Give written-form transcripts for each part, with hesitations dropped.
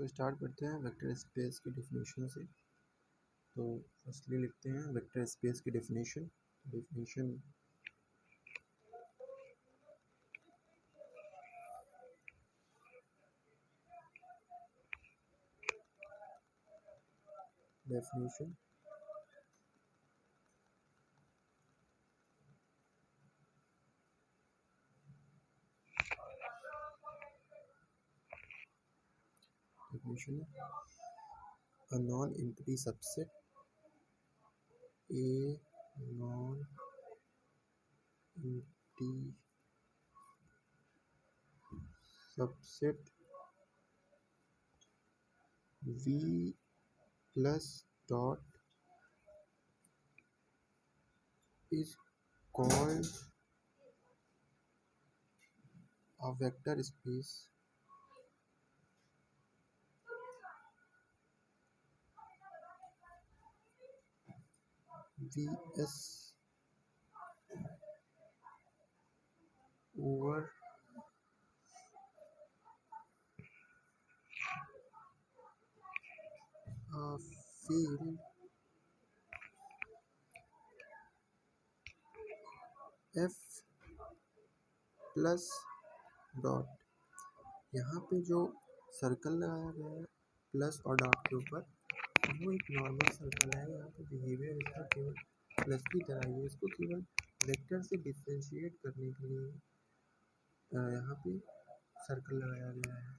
तो स्टार्ट करते हैं वेक्टर स्पेस की डेफिनेशन से। तो फर्स्टली लिखते हैं वेक्टर स्पेस की definition. Definition a non-empty subset, a non-empty subset V plus dot is called a vector space Vs over a field F plus dot. यहाँ पे जो सर्कल लगाया गया है प्लस और डॉट के ऊपर, वो एक नॉर्मल सर्कल है। यहाँ पे बिहेवियर इसका केवल प्लस की तरह ही है। इसको केवल वेक्टर से डिफ्रेंशिएट करने के लिए यहाँ पे सर्कल लगाया गया है।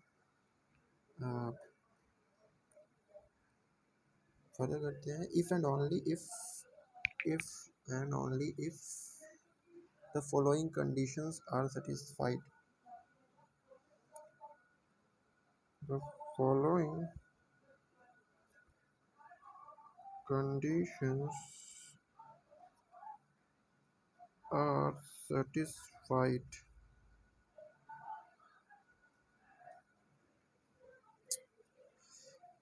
फर्दर करते हैं, if and only if the following conditions are satisfied. The following conditions are satisfied.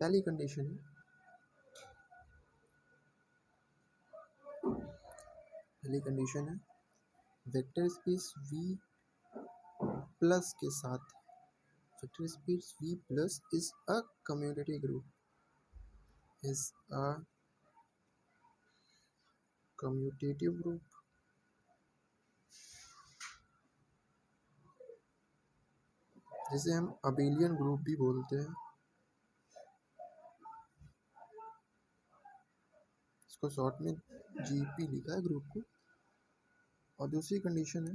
पहली कंडीशन है वेक्टर स्पेस V प्लस के साथ vector space V plus is a commutative group जिसे हम अबेलियन ग्रुप भी बोलते हैं। इसको शॉर्ट में GP लिखा है ग्रुप को। और दूसरी कंडीशन है,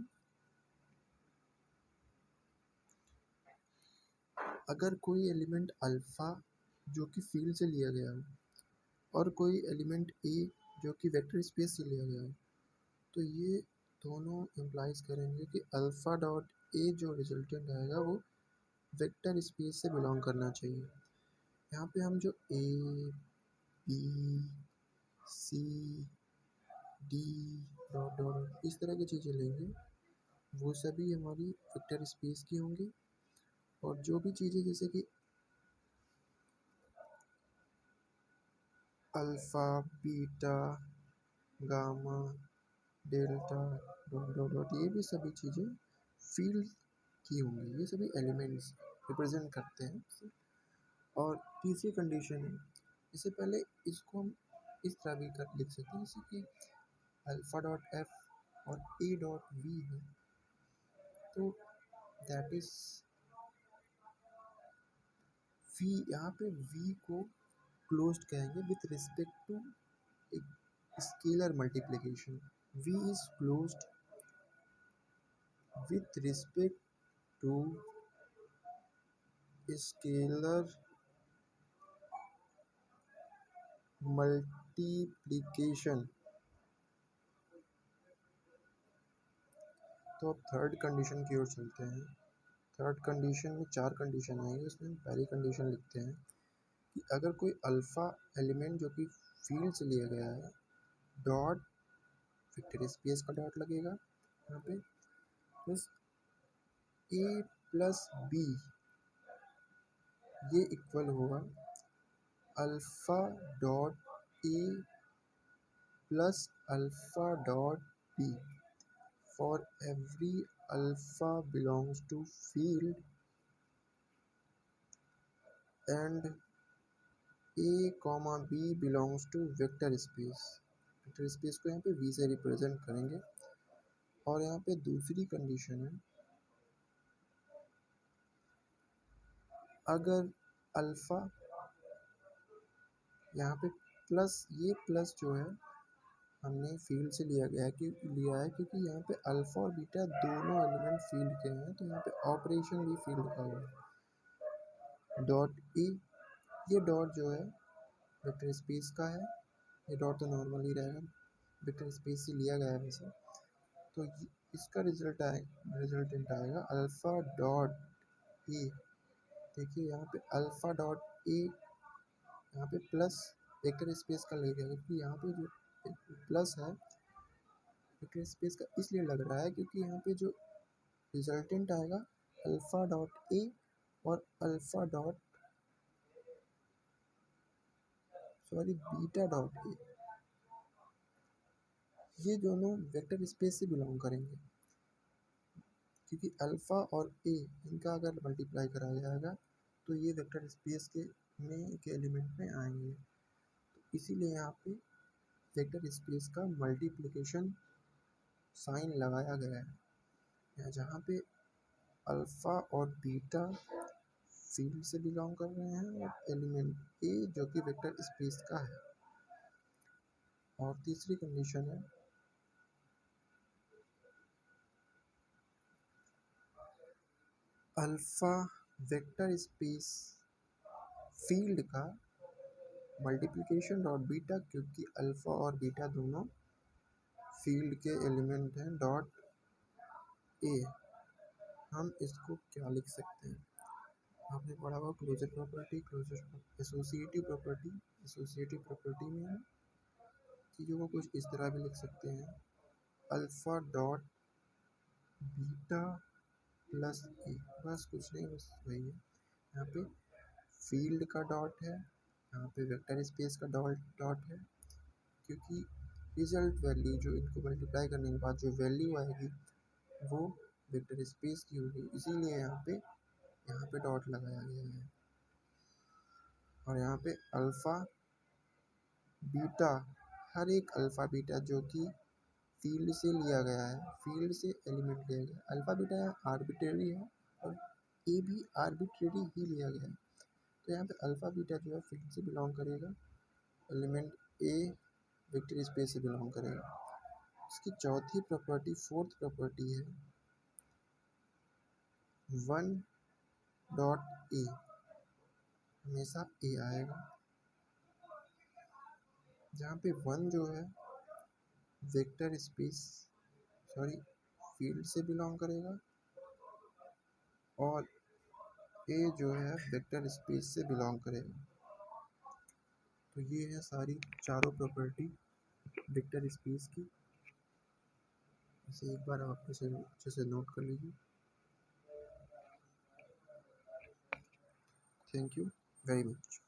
अगर कोई एलिमेंट अल्फा जो कि फील्ड से लिया गया हो और कोई एलिमेंट ए जो कि वेक्टर स्पेस से लिया गया हो, तो ये दोनों इम्प्लाइज करेंगे कि अल्फा डॉट ए जो रिजल्टेंट आएगा वो वेक्टर स्पेस से बिलोंग करना चाहिए। यहाँ पे हम जो A B C D dot dot इस तरह की चीज़ें लेंगे वो सभी हमारी वेक्टर स्पेस की होंगी। और जो भी चीज़ें जैसे कि alpha beta gamma delta dot dot dot ये भी सभी चीज़ें फील्ड की होंगी। ये सभी एलिमेंट्स रिप्रेजेंट करते हैं। और तीसरी कंडीशन है, इससे पहले इसको हम इस तरह भी लिख सकते हैं जैसे कि अल्फ़ा डॉट एफ और ए डॉट वी है, तो दैट इज वी। यहाँ पे वी को क्लोज्ड कहेंगे with respect to scalar multiplication. V is closed with respect to scalar multiplication. तो अब थर्ड कंडीशन की ओर चलते हैं। थर्ड कंडीशन में 4 कंडीशन आएंगे। उसमें पहली कंडीशन लिखते हैं कि अगर कोई अल्फ़ा एलिमेंट जो कि फील्ड से लिया गया है डॉट वेक्टर स्पेस का डॉट लगेगा यहाँ पे प्लस ए प्लस बी ये इक्वल होगा alpha dot A plus alpha dot B for every alpha belongs to field and A comma B belongs to vector space. Vector space को यहाँ पे we से रिप्रेजेंट करेंगे। और यहाँ पे दूसरी कंडीशन है, अगर अल्फ़ा यहाँ पे प्लस, ये प्लस जो है हमने फील्ड से लिया है क्योंकि यहाँ पे अल्फ़ा और बीटा दोनों एलिमेंट फील्ड के हैं, तो यहाँ पे ऑपरेशन भी फील्ड का होगा। डॉट ई, ये डॉट जो है वेक्टर स्पेस का है, ये डॉट तो नॉर्मल ही रहेगा, वेक्टर स्पेस से लिया गया है वैसे। तो इसका रिजल्टेंट आएगा अल्फ़ा डॉट ए। देखिए यहाँ पे अल्फ़ा डॉट ए, यहाँ पे प्लस वेक्टर स्पेस का ले गया, क्योंकि यहाँ पे जो प्लस है वेक्टर स्पेस का इसलिए लग रहा है क्योंकि यहाँ पे जो रिजल्टेंट आएगा अल्फ़ा डॉट ए और alpha dot beta dot A, ये दोनों वेक्टर स्पेस से बिलोंग करेंगे, क्योंकि अल्फ़ा और ए इनका अगर मल्टीप्लाई कराया जाएगा तो ये वेक्टर स्पेस के एलिमेंट में आएंगे। तो इसीलिए यहाँ पे वेक्टर स्पेस का मल्टीप्लिकेशन साइन लगाया गया है, या जहाँ पे अल्फ़ा और बीटा फील्ड से बिलोंग कर रहे हैं और एलिमेंट ए जो कि वेक्टर स्पेस का है। और तीसरी कंडीशन है, अल्फ़ा वेक्टर स्पेस फील्ड का मल्टीप्लिकेशन डॉट बीटा, क्योंकि अल्फ़ा और बीटा दोनों फील्ड के एलिमेंट हैं, डॉट ए। हम इसको क्या लिख सकते हैं, आपने पढ़ा होगा क्लोजर प्रॉपर्टी, एसोसिएटिव प्रॉपर्टी में हम चीज़ों को कुछ इस तरह भी लिख सकते हैं, अल्फ़ा डॉट बीटा प्लस ए, बस कुछ नहीं, बस वही है। यहाँ पे फील्ड का डॉट है, यहाँ पे वेक्टर स्पेस का डॉट है, क्योंकि रिजल्ट वैल्यू जो इनको मल्टीप्लाई करने के बाद जो वैल्यू आएगी वो वेक्टर स्पेस की होगी, इसीलिए यहाँ पे डॉट लगाया गया है। और यहाँ पे अल्फ़ा बीटा, हर एक अल्फ़ा बीटा जो कि फील्ड से लिया गया है, फील्ड से एलिमेंट लिया गया है, अल्फ़ा बीटा आर्बिट्रेरी है और ए भी आर्बिट्रेरी ही लिया गया है। तो यहाँ पे अल्फ़ा बीटा जो है फील्ड से बिलोंग करेगा, एलिमेंट ए वेक्टर स्पेस से बिलोंग करेगा। इसकी फोर्थ प्रॉपर्टी है वन डॉट ए, हमेशा ए आएगा, जहाँ पे वन जो है वेक्टर स्पेस फील्ड से बिलोंग करेगा और ए जो है वेक्टर स्पेस से बिलोंग करेगा। तो ये है सारी चारों प्रॉपर्टी वेक्टर स्पेस की। इसे एक बार आप अच्छे से नोट कर लीजिए। Thank you very much.